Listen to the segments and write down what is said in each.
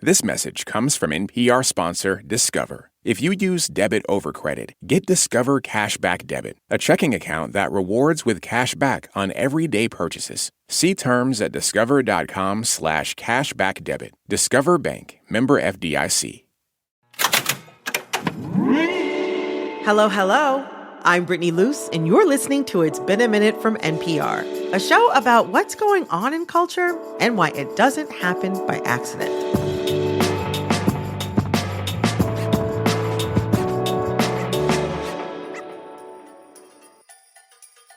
This message comes from NPR sponsor Discover. If you use debit over credit, get Discover Cashback Debit, a checking account that rewards with cash back on everyday purchases. See terms at discover.com/cashbackdebit. Discover Bank, member FDIC. Hello, hello. I'm Brittany Luce, and you're listening to It's Been a Minute from NPR, a show about what's going on in culture and why it doesn't happen by accident.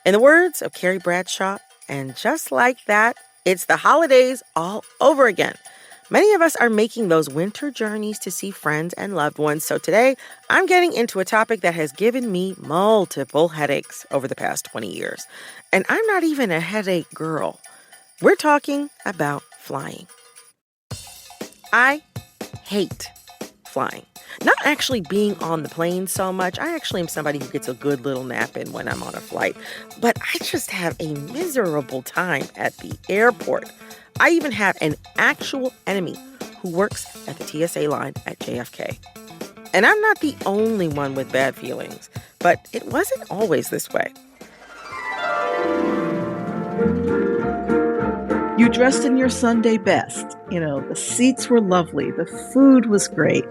In the words of Carrie Bradshaw, and just like that, it's the holidays all over again. Many of us are making those winter journeys to see friends and loved ones. So today, I'm getting into a topic that has given me multiple headaches over the past 20 years. And I'm not even a headache girl. We're talking about flying. I hate flying. Not actually being on the plane so much. I actually am somebody who gets a good little nap in when I'm on a flight. But I just have a miserable time at the airport. I even have an actual enemy who works at the TSA line at JFK. And I'm not the only one with bad feelings, but it wasn't always this way. You dressed in your Sunday best. The seats were lovely. The food was great.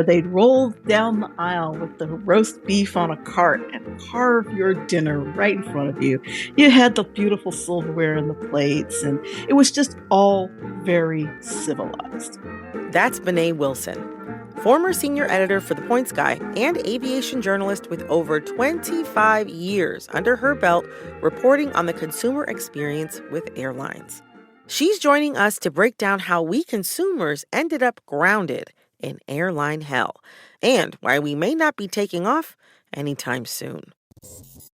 They'd roll down the aisle with the roast beef on a cart and carve your dinner right in front of you. You had the beautiful silverware and the plates, and it was just all very civilized. That's Bené Wilson, former senior editor for The Points Guy and aviation journalist with over 25 years under her belt reporting on the consumer experience with airlines. She's joining us to break down how we consumers ended up grounded in airline hell and why we may not be taking off anytime soon.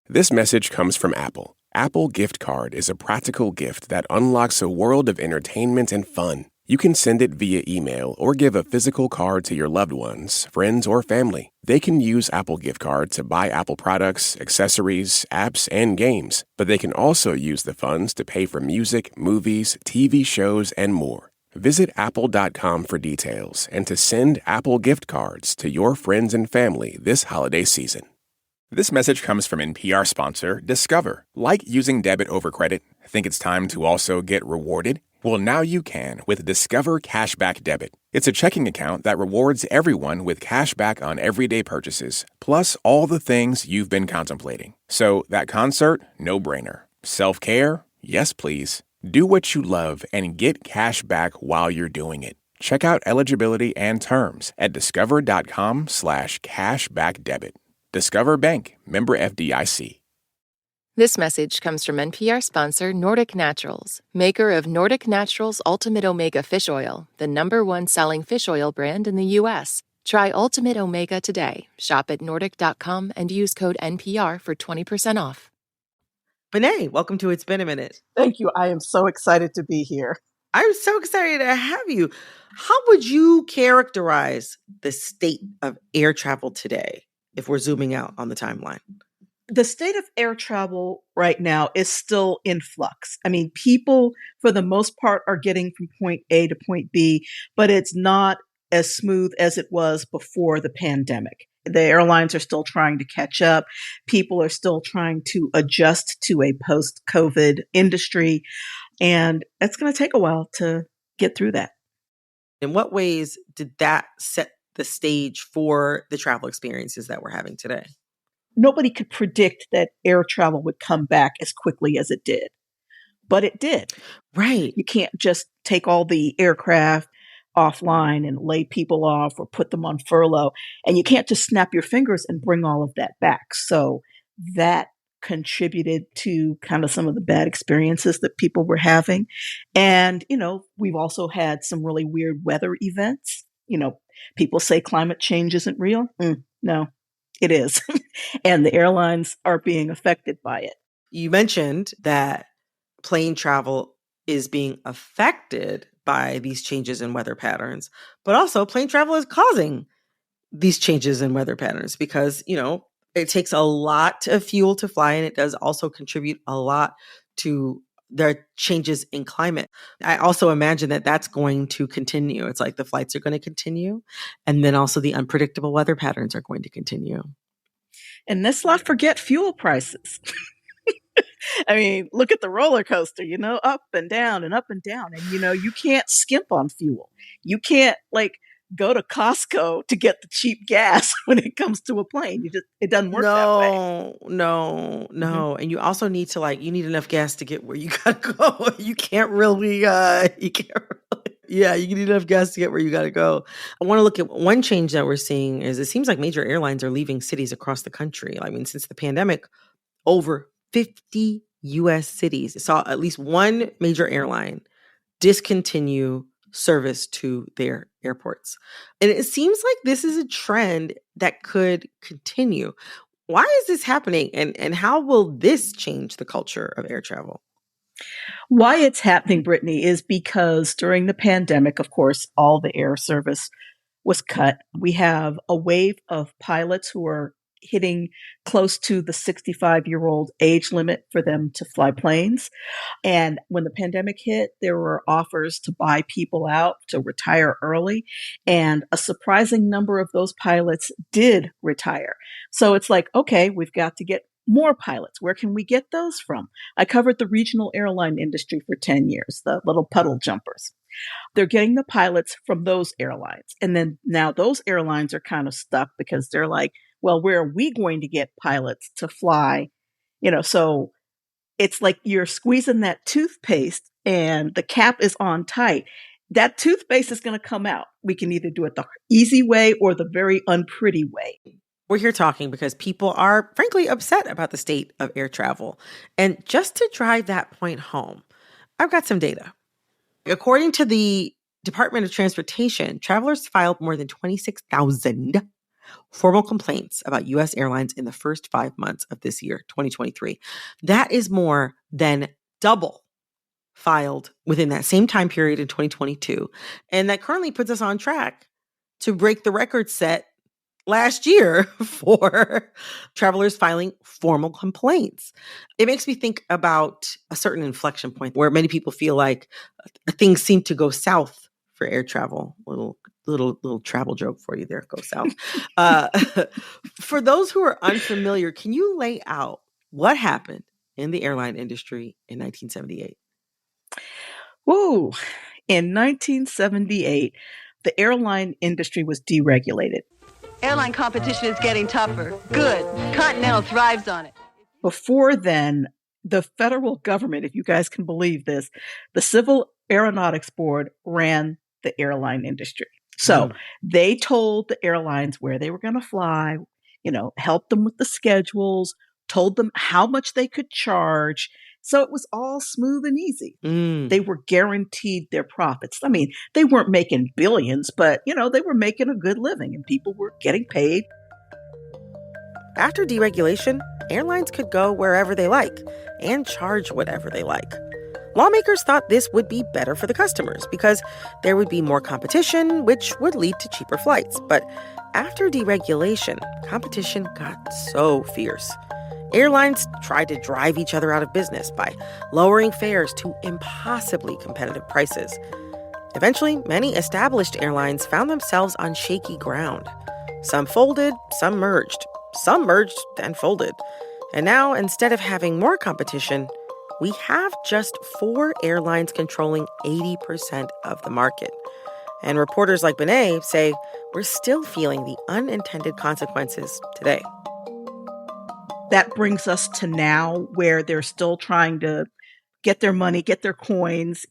This message comes from Apple. Apple Gift Card is a practical gift that unlocks a world of entertainment and fun. You can send it via email or give a physical card to your loved ones, friends, or family. They can use Apple Gift Card to buy Apple products, accessories, apps, and games. But they can also use the funds to pay for music, movies, TV shows, and more. Visit apple.com for details and to send Apple Gift Cards to your friends and family this holiday season. This message comes from NPR sponsor Discover. Like using debit over credit? Think it's time to also get rewarded? Well, now you can with Discover Cashback Debit. It's a checking account that rewards everyone with cash back on everyday purchases, plus all the things you've been contemplating. So that concert, no brainer. Self-care, yes please. Do what you love and get cash back while you're doing it. Check out eligibility and terms at discover.com/cashbackdebit. Discover Bank, member FDIC. This message comes from NPR sponsor Nordic Naturals, maker of Nordic Naturals Ultimate Omega Fish Oil, the #1 selling fish oil brand in the U.S. Try Ultimate Omega today. Shop at nordic.com and use code NPR for 20% off. Bené, welcome to It's Been a Minute. Thank you. I am so excited to be here. I'm so excited to have you. How would you characterize the state of air travel today if we're zooming out on the timeline? The state of air travel right now is still in flux. I mean, people, for the most part, are getting from point A to point B, but it's not as smooth as it was before the pandemic. The airlines are still trying to catch up. People are still trying to adjust to a post-COVID industry, and it's going to take a while to get through that. In what ways did that set the stage for the travel experiences that we're having today? Nobody could predict that air travel would come back as quickly as it did, but it did. Right. You can't just take all the aircraft offline and lay people off or put them on furlough, and you can't just snap your fingers and bring all of that back. So that contributed to kind of some of the bad experiences that people were having. And, we've also had some really weird weather events. People say climate change isn't real. No, it is. And the airlines are being affected by it. You mentioned that plane travel is being affected by these changes in weather patterns, but also plane travel is causing these changes in weather patterns because, it takes a lot of fuel to fly, and it does also contribute a lot to there are changes in climate. I also imagine that that's going to continue. It's like the flights are going to continue. And then also the unpredictable weather patterns are going to continue. And let's not forget fuel prices. I mean, look at the roller coaster, up and down and up and down. And, you can't skimp on fuel. You can't go to Costco to get the cheap gas when it comes to a plane. It doesn't work that way. No. Mm-hmm. And you also need to you need enough gas to get where you gotta go. You need enough gas to get where you gotta go. I want to look at one change that we're seeing is it seems like major airlines are leaving cities across the country. I mean, since the pandemic, over 50 U.S. cities saw at least one major airline discontinue service to their airports. And it seems like this is a trend that could continue. Why is this happening? And how will this change the culture of air travel? Why it's happening, Brittany, is because during the pandemic, of course, all the air service was cut. We have a wave of pilots who are hitting close to the 65-year-old age limit for them to fly planes. And when the pandemic hit, there were offers to buy people out to retire early. And a surprising number of those pilots did retire. So it's like, okay, we've got to get more pilots. Where can we get those from? I covered the regional airline industry for 10 years, the little puddle jumpers. They're getting the pilots from those airlines. And then now those airlines are kind of stuck because they're like, well, where are we going to get pilots to fly? So it's like you're squeezing that toothpaste and the cap is on tight. That toothpaste is going to come out. We can either do it the easy way or the very unpretty way. We're here talking because people are frankly upset about the state of air travel. And just to drive that point home, I've got some data. According to the Department of Transportation, travelers filed more than 26,000 formal complaints about U.S. airlines in the first 5 months of this year, 2023. That is more than double filed within that same time period in 2022. And that currently puts us on track to break the record set last year for travelers filing formal complaints. It makes me think about a certain inflection point where many people feel like things seem to go south for air travel. Little travel joke for you there, go south. For those who are unfamiliar, can you lay out what happened in the airline industry in 1978? Ooh, in 1978, the airline industry was deregulated. Airline competition is getting tougher. Good. Continental thrives on it. Before then, the federal government, if you guys can believe this, the Civil Aeronautics Board ran the airline industry. So they told the airlines where they were going to fly, helped them with the schedules, told them how much they could charge. So it was all smooth and easy. They were guaranteed their profits. I mean, they weren't making billions, but, they were making a good living and people were getting paid. After deregulation, airlines could go wherever they like and charge whatever they like. Lawmakers thought this would be better for the customers because there would be more competition, which would lead to cheaper flights. But after deregulation, competition got so fierce. Airlines tried to drive each other out of business by lowering fares to impossibly competitive prices. Eventually, many established airlines found themselves on shaky ground. Some folded, some merged and folded. And now, instead of having more competition, we have just 4 airlines controlling 80% of the market. And reporters like Brittany say we're still feeling the unintended consequences today. That brings us to now where they're still trying to get their money, get their coins.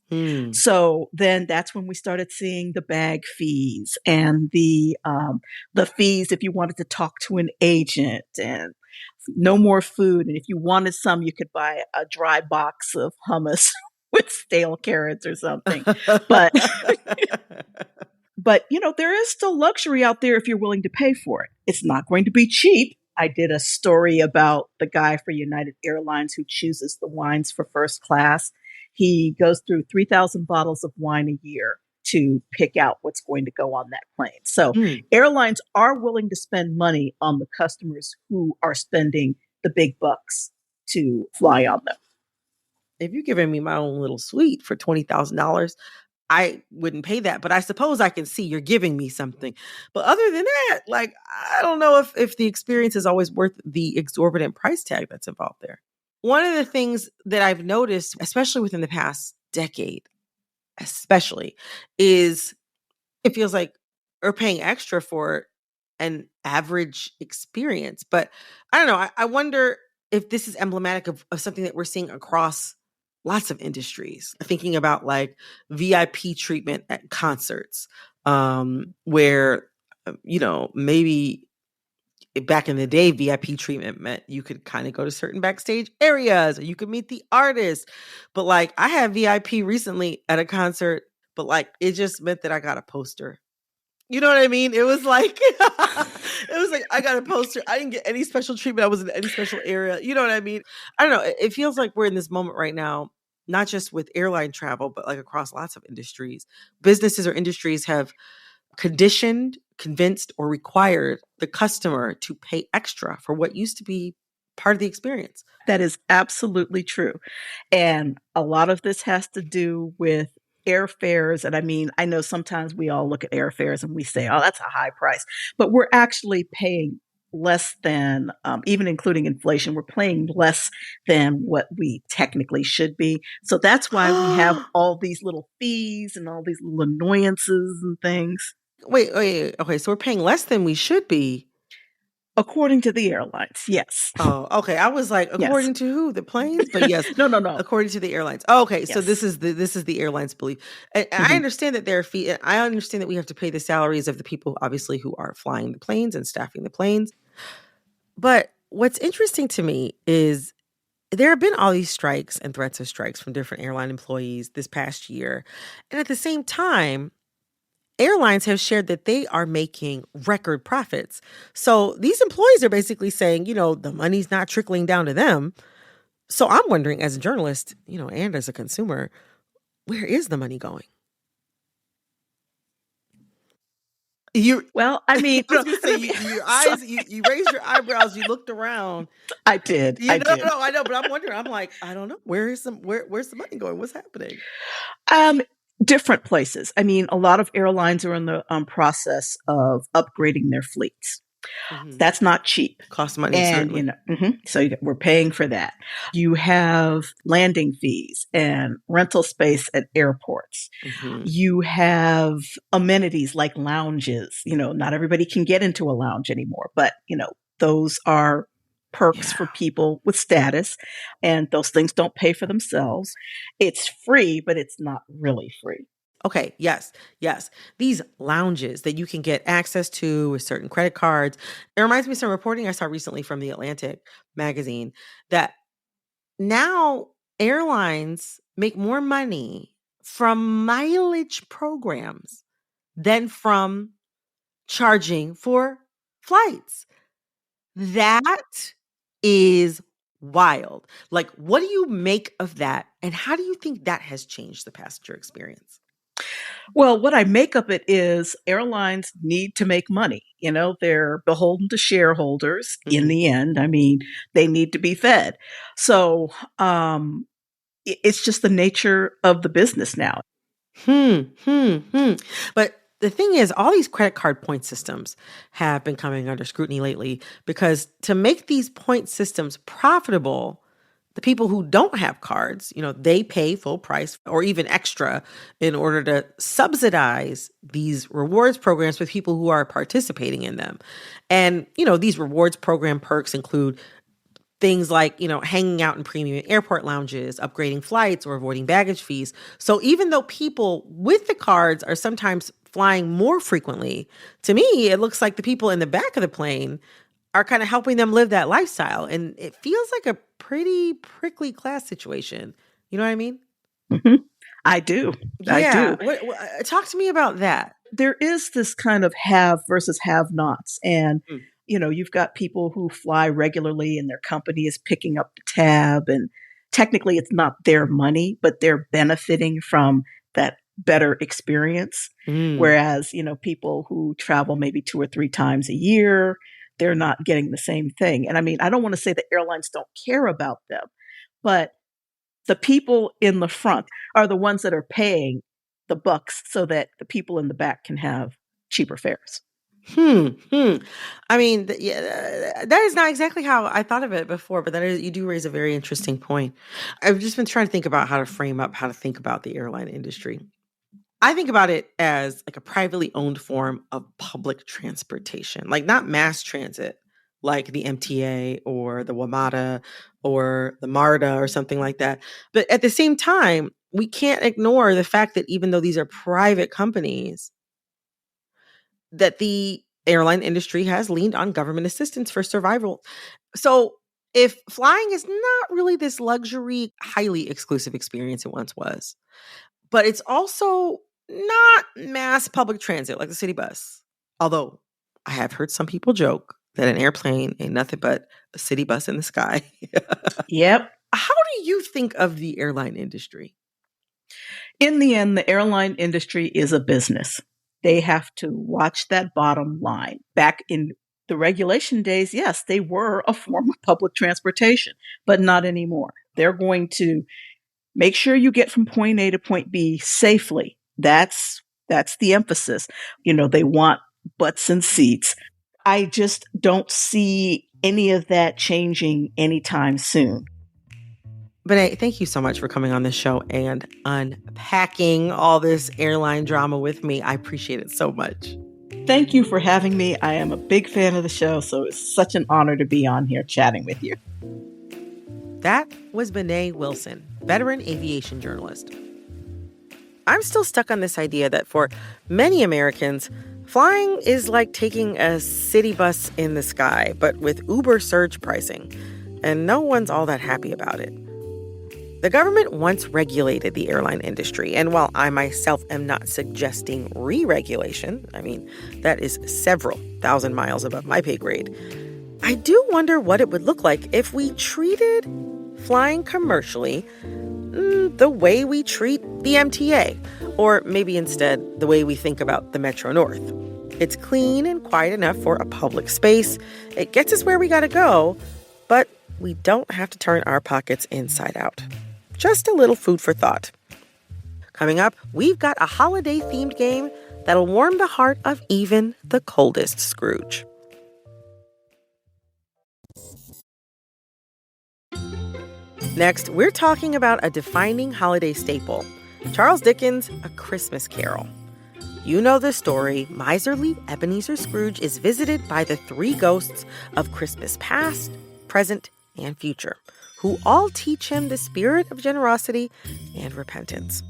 So then that's when we started seeing the bag fees and the fees if you wanted to talk to an agent and no more food. And if you wanted some, you could buy a dry box of hummus with stale carrots or something. But there is still luxury out there if you're willing to pay for it. It's not going to be cheap. I did a story about the guy for United Airlines who chooses the wines for first class. He goes through 3,000 bottles of wine a year to pick out what's going to go on that plane. So airlines are willing to spend money on the customers who are spending the big bucks to fly on them. if you're giving me my own little suite for $20,000, I wouldn't pay that. But I suppose I can see you're giving me something. But other than that, like, I don't know if the experience is always worth the exorbitant price tag that's involved there. One of the things that I've noticed, especially within the past decade, especially, is it feels like we're paying extra for an average experience. But I don't know. I wonder if this is emblematic of something that we're seeing across lots of industries. Thinking about like VIP treatment at concerts, where, maybe back in the day, VIP treatment meant you could kind of go to certain backstage areas or you could meet the artist. But like I had VIP recently at a concert, but like it just meant that I got a poster. You know what I mean? It was like I got a poster. I didn't get any special treatment. I wasn't in any special area. You know what I mean? I don't know. It feels like we're in this moment right now, not just with airline travel, but like across lots of industries. Businesses or industries have conditioned, convinced, or required the customer to pay extra for what used to be part of the experience. That is absolutely true. And a lot of this has to do with airfares. And I mean, I know sometimes we all look at airfares and we say, oh, that's a high price. But we're actually paying less than, even including inflation, we're paying less than what we technically should be. So that's why we have all these little fees and all these little annoyances and things. Wait. Okay, so we're paying less than we should be. According to the airlines, yes. Oh, okay. I was like, according to who? The planes? But yes, No. according to the airlines. Oh, okay, so Yes. this is the airlines' belief. And I understand that there are fees. I understand that we have to pay the salaries of the people, obviously, who are flying the planes and staffing the planes. But what's interesting to me is there have been all these strikes and threats of strikes from different airline employees this past year, and at the same time, airlines have shared that they are making record profits. So these employees are basically saying, the money's not trickling down to them. So I'm wondering, as a journalist, and as a consumer, where is the money going? Well, I mean, I was gonna say, your eyes, you raised your eyebrows, you looked around. I did. I did. No, I know, but I'm wondering. I'm like, I don't know. Where's the money going? What's happening? Different places. I mean, a lot of airlines are in the process of upgrading their fleets. That's not cheap. Costs money, And, certainly. so we're paying for that. You have landing fees and rental space at airports. You have amenities like lounges. Not everybody can get into a lounge anymore, but, those are perks for people with status, and those things don't pay for themselves. It's free, but it's not really free. Okay, yes. These lounges that you can get access to with certain credit cards. It reminds me of some reporting I saw recently from The Atlantic magazine that now airlines make more money from mileage programs than from charging for flights. That is wild. Like, what do you make of that? And how do you think that has changed the passenger experience? Well, what I make of it is airlines need to make money. They're beholden to shareholders in the end. I mean, they need to be fed. So it's just the nature of the business now. But the thing is, all these credit card point systems have been coming under scrutiny lately because to make these point systems profitable, the people who don't have cards, they pay full price or even extra in order to subsidize these rewards programs with people who are participating in them. And, these rewards program perks include things like, hanging out in premium airport lounges, upgrading flights, or avoiding baggage fees. So even though people with the cards are sometimes flying more frequently, to me, it looks like the people in the back of the plane are kind of helping them live that lifestyle. And it feels like a pretty prickly class situation. You know what I mean? I do. Yeah. I do. Talk to me about that. There is this kind of have versus have nots. And, you've got people who fly regularly and their company is picking up the tab. And technically it's not their money, but they're benefiting from that better experience. Whereas, people who travel maybe 2 or 3 times a year, they're not getting the same thing. And I mean, I don't want to say that airlines don't care about them, but The people in the front are the ones that are paying the bucks so that the people in the back can have cheaper fares. I mean, that is not exactly how I thought of it before, but you do raise a very interesting point. I've just been trying to think about how to think about the airline industry. I think about it as like a privately owned form of public transportation, like not mass transit, like the MTA or the WMATA or the MARTA or something like that. But at the same time, we can't ignore the fact that even though these are private companies, that the airline industry has leaned on government assistance for survival. So if flying is not really this luxury, highly exclusive experience it once was, but it's also not mass public transit like the city bus. Although I have heard some people joke that an airplane ain't nothing but a city bus in the sky. Yep. How do you think of the airline industry? In the end, the airline industry is a business. They have to watch that bottom line. Back in the regulation days, yes, they were a form of public transportation, but not anymore. They're going to make sure you get from point A to point B safely. That's the emphasis. They want butts and seats. I just don't see any of that changing anytime soon. Brittany, thank you so much for coming on this show and unpacking all this airline drama with me. I appreciate it so much. Thank you for having me. I am a big fan of the show, so it's such an honor to be on here chatting with you. That was Brittany Wilson, veteran aviation journalist. I'm still stuck on this idea that for many Americans, flying is like taking a city bus in the sky, but with Uber surge pricing, and no one's all that happy about it. The government once regulated the airline industry, and while I myself am not suggesting re-regulation, I mean, that is several thousand miles above my pay grade, I do wonder what it would look like if we treated flying commercially the way we treat the MTA, or maybe instead the way we think about the Metro North. It's clean and quiet enough for a public space. It gets us where we gotta go, but we don't have to turn our pockets inside out. Just a little food for thought. Coming up, we've got a holiday-themed game that'll warm the heart of even the coldest Scrooge. Next, we're talking about a defining holiday staple, Charles Dickens' A Christmas Carol. You know the story. Miserly Ebenezer Scrooge is visited by the three ghosts of Christmas past, present, and future, who all teach him the spirit of generosity and repentance.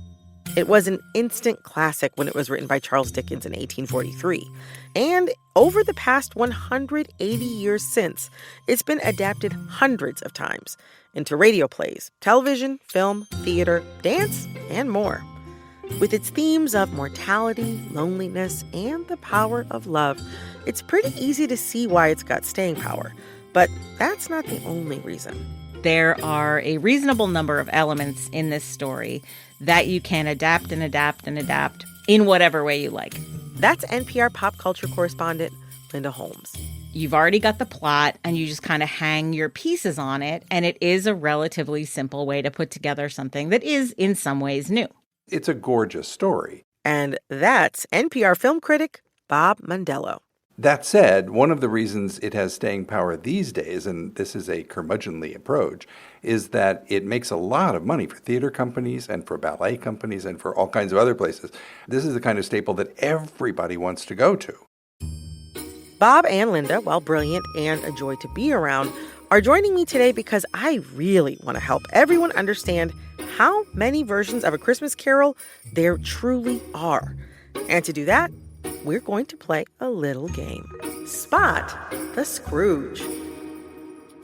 It was an instant classic when it was written by Charles Dickens in 1843. And over the past 180 years since, it's been adapted hundreds of times into radio plays, television, film, theater, dance, and more. With its themes of mortality, loneliness, and the power of love, it's pretty easy to see why it's got staying power. But that's not the only reason. There are a reasonable number of elements in this story that you can adapt and adapt and adapt in whatever way you like. That's NPR pop culture correspondent Linda Holmes. You've already got the plot and you just kind of hang your pieces on it, and it is a relatively simple way to put together something that is in some ways new. It's a gorgeous story. And that's NPR film critic Bob Mondello. That said, one of the reasons it has staying power these days, and this is a curmudgeonly approach, is that it makes a lot of money for theater companies and for ballet companies and for all kinds of other places. This is the kind of staple that everybody wants to go to. Bob and Linda, while brilliant and a joy to be around, are joining me today because I really want to help everyone understand how many versions of A Christmas Carol there truly are. And to do that, we're going to play a little game. Spot the Scrooge.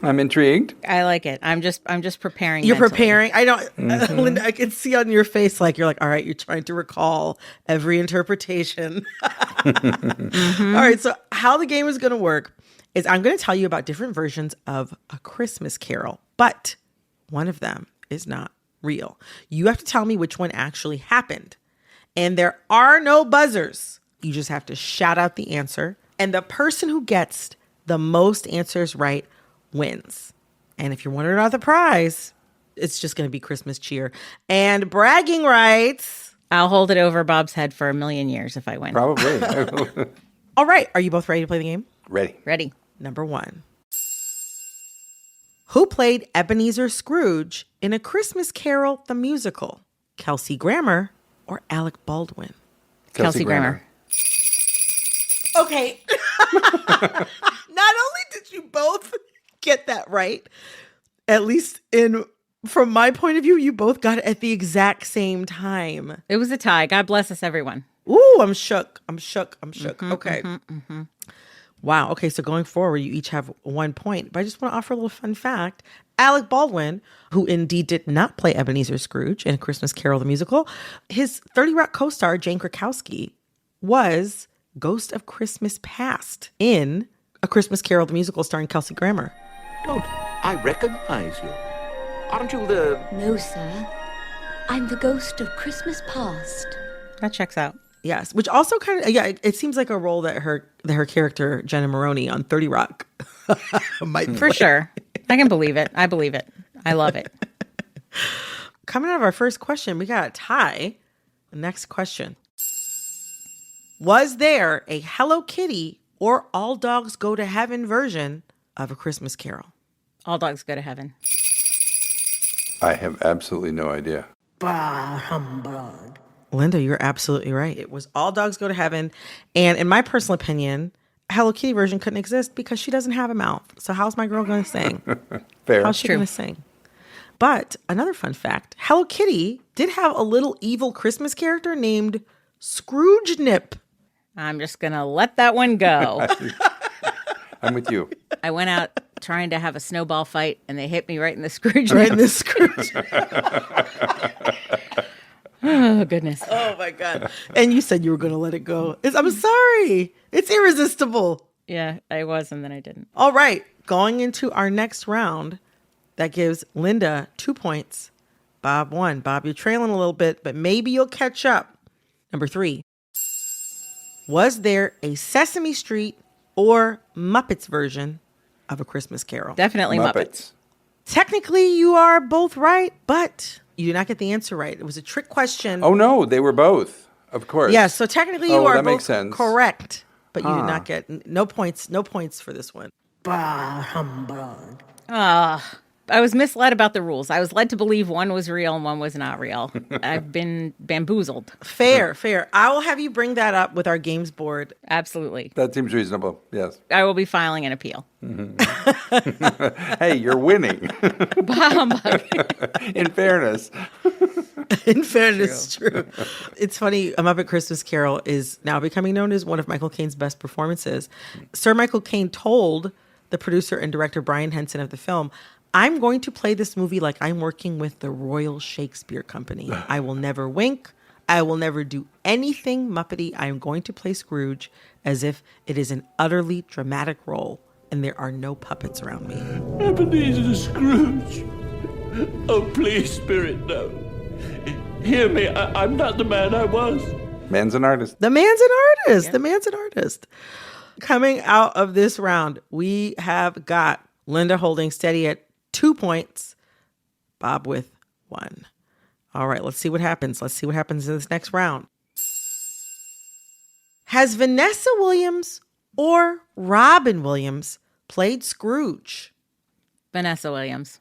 I'm intrigued. I like it. I'm just preparing. You're mentally. preparing. I don't, Linda, I can see on your face like you're like, all right, you're trying to recall every interpretation. All right, so how the game is going to work is I'm going to tell you about different versions of A Christmas Carol, but one of them is not real. You have to tell me which one actually happened. And there are no buzzers. You just have to shout out the answer. And the person who gets the most answers right wins. And if you're wondering about the prize, It's just going to be Christmas cheer. And bragging rights. I'll hold it over Bob's head for 1,000,000 years if I win. Probably. All right. Are you both ready to play the game? Ready. Ready. Number 1. Who played Ebenezer Scrooge in A Christmas Carol, the musical? Kelsey Grammer or Alec Baldwin? Kelsey Grammer. Okay. Not only did you both get that right, at least from my point of view, you both got it at the exact same time. It was a tie. God bless us, everyone. Ooh, I'm shook. Okay. Wow. Okay, so going forward, you each have 1 point. But I just want to offer a little fun fact. Alec Baldwin, who indeed did not play Ebenezer Scrooge in A Christmas Carol, the musical, his 30 Rock co-star, Jane Krakowski, was Ghost of Christmas Past in A Christmas Carol, the musical, starring Kelsey Grammer. Don't I recognize you? Aren't you the... No, sir. I'm the ghost of Christmas past. That checks out. Yes, which also kind of, it seems like a role that her character, Jenna Maroney on 30 Rock, might play. For sure. I can believe it. I believe it. I love it. Coming out of our first question, we got a tie. The next question. Was there a Hello Kitty or All Dogs Go to Heaven version of A Christmas Carol? All dogs go to heaven. I have absolutely no idea. Bah, humbug. Linda, you're absolutely right. It was All Dogs Go to Heaven. And in my personal opinion, Hello Kitty version couldn't exist because she doesn't have a mouth. So how's my girl going to sing? Fair. How's she going to sing? But another fun fact, Hello Kitty did have a little evil Christmas character named Scrooge Nip. I'm just going to let that one go. I'm with you. I went out trying to have a snowball fight, and they hit me right in the Scrooge. Right in the Scrooge. Oh, goodness. Oh, my God. And you said you were going to let it go. I'm sorry. It's irresistible. Yeah, I was, and then I didn't. All right. Going into our next round, that gives Linda 2 points. Bob 1. Bob, you're trailing a little bit, but maybe you'll catch up. Number 3. Was there a Sesame Street or Muppets version of A Christmas Carol? Definitely Muppets. Technically, you are both right, but you did not get the answer right. It was a trick question. Oh, no, they were both, of course. Yes, so technically you are that both makes sense. correct, but you did not get no points for this one. Bah, humbug. I was misled about the rules. I was led to believe one was real and one was not real. I've been bamboozled. Fair. I will have you bring that up with our games board. Absolutely. That seems reasonable, yes. I will be filing an appeal. Hey, you're winning. In fairness. In fairness, true. It's funny, A Muppet Christmas Carol is now becoming known as one of Michael Caine's best performances. Sir Michael Caine told the producer and director Brian Henson of the film, I'm going to play this movie like I'm working with the Royal Shakespeare Company. I will never wink. I will never do anything Muppety. I am going to play Scrooge as if it is an utterly dramatic role and there are no puppets around me. Ebenezer Scrooge. Oh, please, Spirit, no. Hear me. I'm not the man I was. Man's an artist. The man's an artist. Yeah. The man's an artist. Coming out of this round, we have got Linda holding steady at 2 points, Bob with 1. All right, let's see what happens. Let's see what happens in this next round. Has Vanessa Williams or Robin Williams played Scrooge? Vanessa Williams.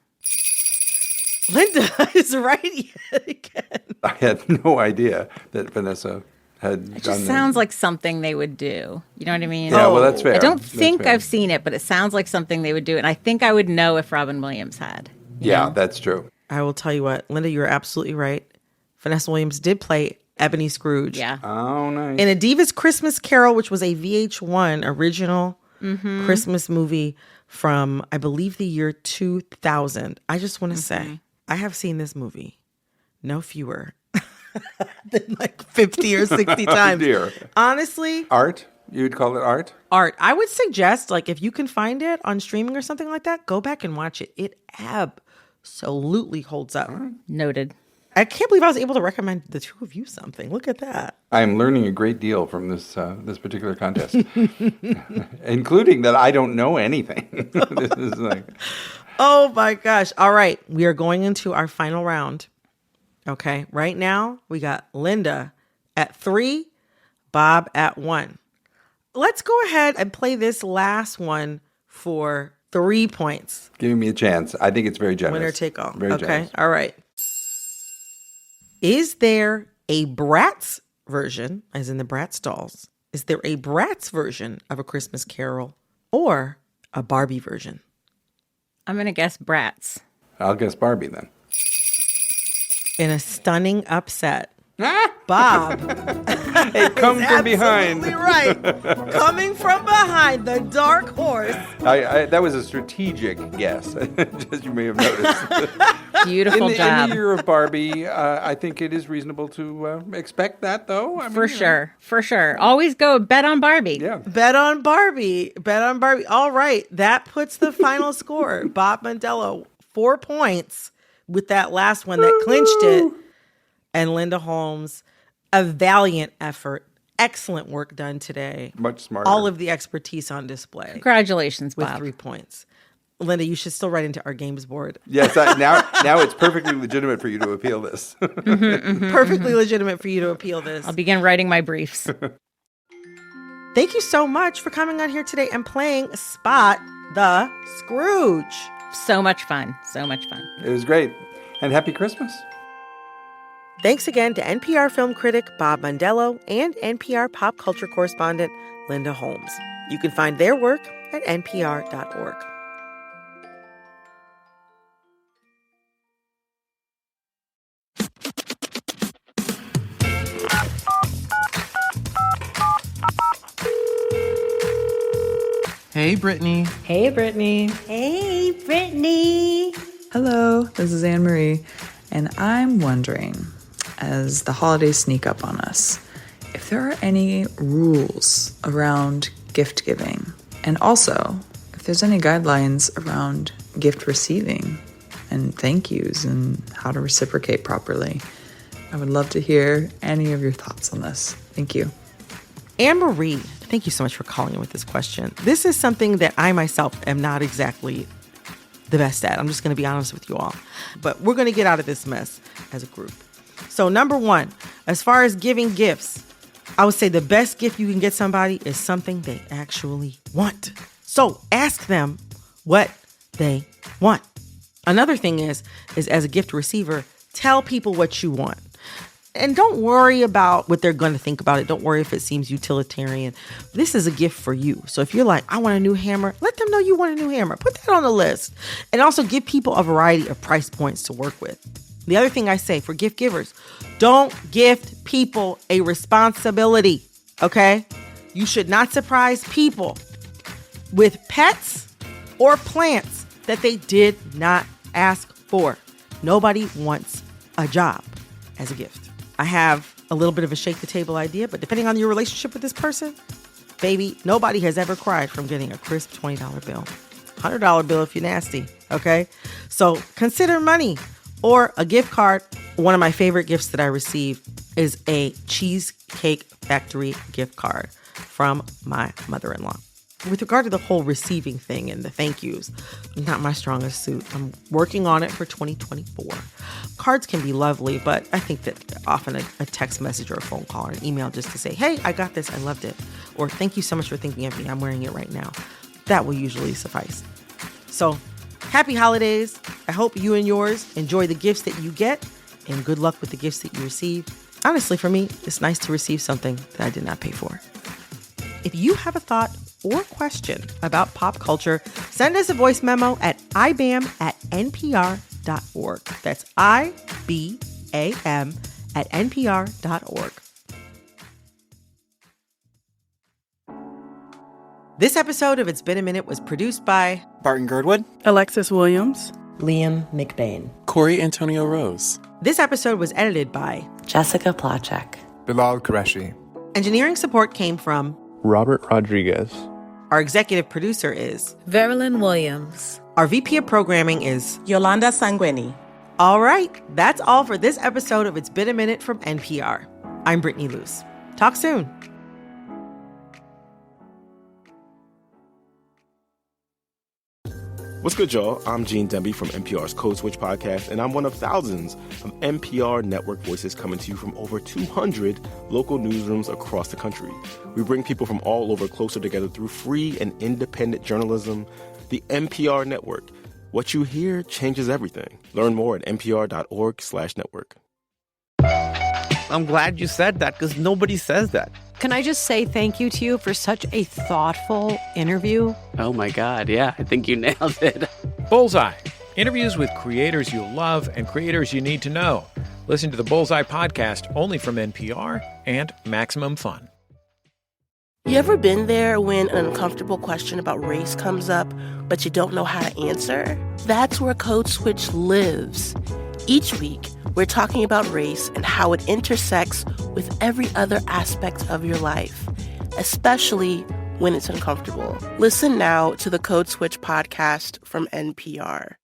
Linda is right yet again. I had no idea that Vanessa had It done just that. sounds like something they would do. You know what I mean? Yeah, well, that's fair. I don't That's think fair. I've seen it, but it sounds like something they would do. And I think I would know if Robin Williams had. Yeah, that's true. I will tell you what, Linda, you're absolutely right. Vanessa Williams did play Ebony Scrooge. Yeah. Oh, nice. In A Diva's Christmas Carol, which was a VH1 original Christmas movie from, I believe, the year 2000. I just want to say, I have seen this movie no fewer than like 50 or 60 times. Dear. Honestly, Art? You'd call it art? art. I would suggest, like, if you can find it on streaming or something like that, go back and watch it. It absolutely holds up. Noted. I can't believe I was able to recommend the two of you something. Look at that. I'm learning a great deal from this particular contest, including that I don't know anything. This is like... Oh my gosh. All right. We are going into our final round. Okay. Right now, we got Linda at 3, Bob at 1. Let's go ahead and play this last one for 3 points. Giving me a chance. I think it's very generous. Winner take all. Very okay. generous. All right. Is there a Bratz version, as in the Bratz dolls? Is there a Bratz version of A Christmas Carol or a Barbie version? I'm going to guess Bratz. I'll guess Barbie then. In a stunning upset, Bob It comes from behind. absolutely right. Coming from behind, the dark horse. That was a strategic guess, as you may have noticed. Beautiful job. In the year of Barbie, I think it is reasonable to expect that, though. For sure. Always go bet on Barbie. Yeah. Bet on Barbie. All right. That puts the final score. Bob Mondello, 4 points with that last one that clinched it. And Linda Holmes, a valiant effort. Excellent work done today. Much smarter. All of the expertise on display. Congratulations, with Bob. 3 points. Linda, you should still write into our games board. Yes, now it's perfectly legitimate for you to appeal this. Perfectly legitimate for you to appeal this. I'll begin writing my briefs. Thank you so much for coming on here today and playing Spot the Scrooge. So much fun. It was great. And happy Christmas. Thanks again to NPR film critic Bob Mondello and NPR pop culture correspondent Linda Holmes. You can find their work at npr.org. Hey, Brittany. Hey, Brittany. Hey, Brittany. Hello, this is Anne Marie, and I'm wondering, as the holidays sneak up on us, if there are any rules around gift giving, and also if there's any guidelines around gift receiving and thank yous and how to reciprocate properly. I would love to hear any of your thoughts on this. Thank you. Anne Marie, thank you so much for calling in with this question. This is something that I myself am not exactly the best at. I'm just going to be honest with you all. But we're going to get out of this mess as a group. So number 1, as far as giving gifts, I would say the best gift you can get somebody is something they actually want. So ask them what they want. Another thing is as a gift receiver, tell people what you want. And don't worry about what they're going to think about it. Don't worry if it seems utilitarian. This is a gift for you. So if you're like, I want a new hammer, let them know you want a new hammer. Put that on the list. And also give people a variety of price points to work with. The other thing I say for gift givers, don't gift people a responsibility, okay? You should not surprise people with pets or plants that they did not ask for. Nobody wants a job as a gift. I have a little bit of a shake the table idea, but depending on your relationship with this person, baby, nobody has ever cried from getting a crisp $20 bill. $100 bill if you're nasty, okay? So consider money or a gift card. One of my favorite gifts that I received is a Cheesecake Factory gift card from my mother-in-law. With regard to the whole receiving thing and the thank yous, not my strongest suit. I'm working on it for 2024. Cards can be lovely, but I think that often a text message or a phone call or an email just to say, hey, I got this, I loved it. Or thank you so much for thinking of me, I'm wearing it right now. That will usually suffice. So happy holidays. I hope you and yours enjoy the gifts that you get and good luck with the gifts that you receive. Honestly, for me, it's nice to receive something that I did not pay for. If you have a thought or question about pop culture, send us a voice memo at ibam@npr.org. That's IBAM@npr.org. This episode of It's Been a Minute was produced by Barton Girdwood, Alexis Williams, Liam McBain, Corey Antonio Rose. This episode was edited by Jessica Placzek, Bilal Qureshi. Engineering support came from Robert Rodriguez. Our executive producer is Verilyn Williams. Our VP of programming is Yolanda Sanguini. All right, that's all for this episode of It's Been a Minute from NPR. I'm Brittany Luce. Talk soon. What's good, y'all? I'm Gene Demby from NPR's Code Switch podcast, and I'm one of thousands of NPR network voices coming to you from over 200 local newsrooms across the country. We bring people from all over closer together through free and independent journalism. The NPR network. What you hear changes everything. Learn more at npr.org/network. I'm glad you said that because nobody says that. Can I just say thank you to you for such a thoughtful interview? Oh my God, yeah, I think you nailed it. Bullseye. Interviews with creators you love and creators you need to know. Listen to the Bullseye podcast only from NPR and Maximum Fun. You ever been there when an uncomfortable question about race comes up, but you don't know how to answer? That's where Code Switch lives. Each week, we're talking about race and how it intersects with every other aspect of your life, especially when it's uncomfortable. Listen now to the Code Switch podcast from NPR.